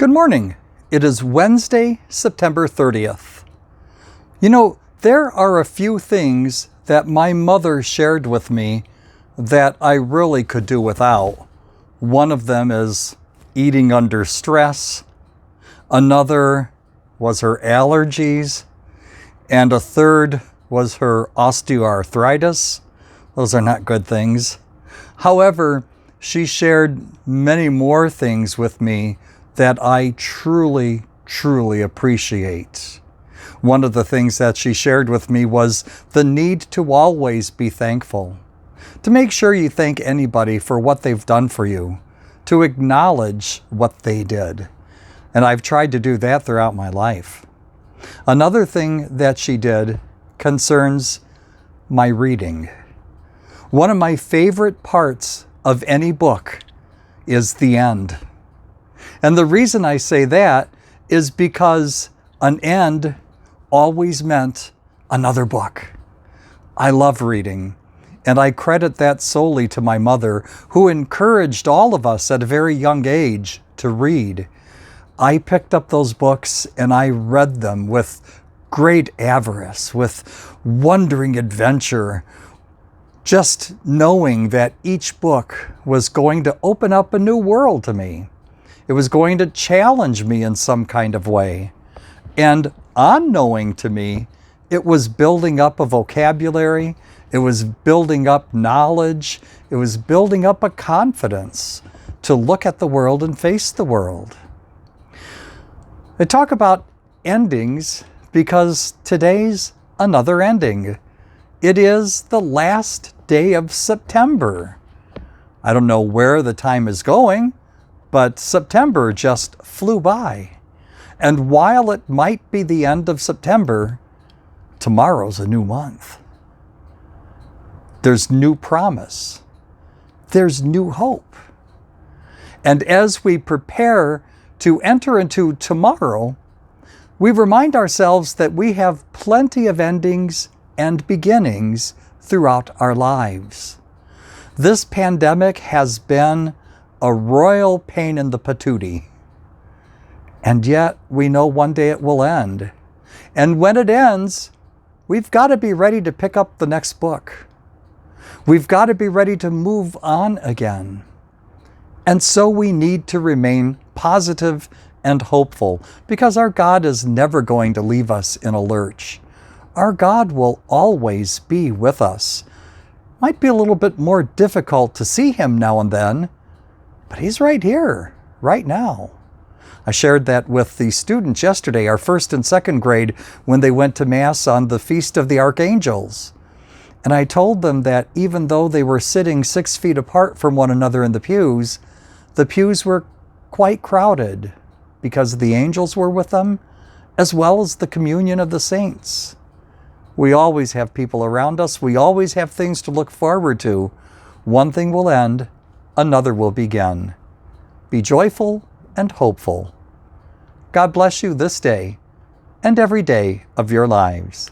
Good morning. It is Wednesday, September 30th. There are a few things that my mother shared with me that I really could do without. One of them is eating under stress. Another was her allergies. And a third was her osteoarthritis. Those are not good things. However, she shared many more things with me that I truly, truly appreciate. One of the things that she shared with me was the need to always be thankful, to make sure you thank anybody for what they've done for you, to acknowledge what they did. And I've tried to do that throughout my life. Another thing that she did concerns my reading. One of my favorite parts of any book is the end. And the reason I say that is because an end always meant another book. I love reading, and I credit that solely to my mother, who encouraged all of us at a very young age to read. I picked up those books and I read them with great avarice, with wondering adventure, just knowing that each book was going to open up a new world to me. It was going to challenge me in some kind of way. And unknowing to me, it was building up a vocabulary, it was building up knowledge, it was building up a confidence to look at the world and face the world. I talk about endings because today's another ending. It is the last day of September. I don't know where the time is going, but September just flew by. And while it might be the end of September, tomorrow's a new month. There's new promise. There's new hope. And as we prepare to enter into tomorrow, we remind ourselves that we have plenty of endings and beginnings throughout our lives. This pandemic has been a royal pain in the patootie. And yet we know one day it will end. And when it ends, we've got to be ready to pick up the next book. We've got to be ready to move on again. And so we need to remain positive and hopeful, because our God is never going to leave us in a lurch. Our God will always be with us. Might be a little bit more difficult to see him now and then, but he's right here, right now. I shared that with the students yesterday, our first and second grade, when they went to Mass on the Feast of the Archangels. And I told them that even though they were sitting 6 feet apart from one another in the pews were quite crowded because the angels were with them, as well as the communion of the saints. We always have people around us. We always have things to look forward to. One thing will end, another will begin. Be joyful and hopeful. God bless you this day and every day of your lives.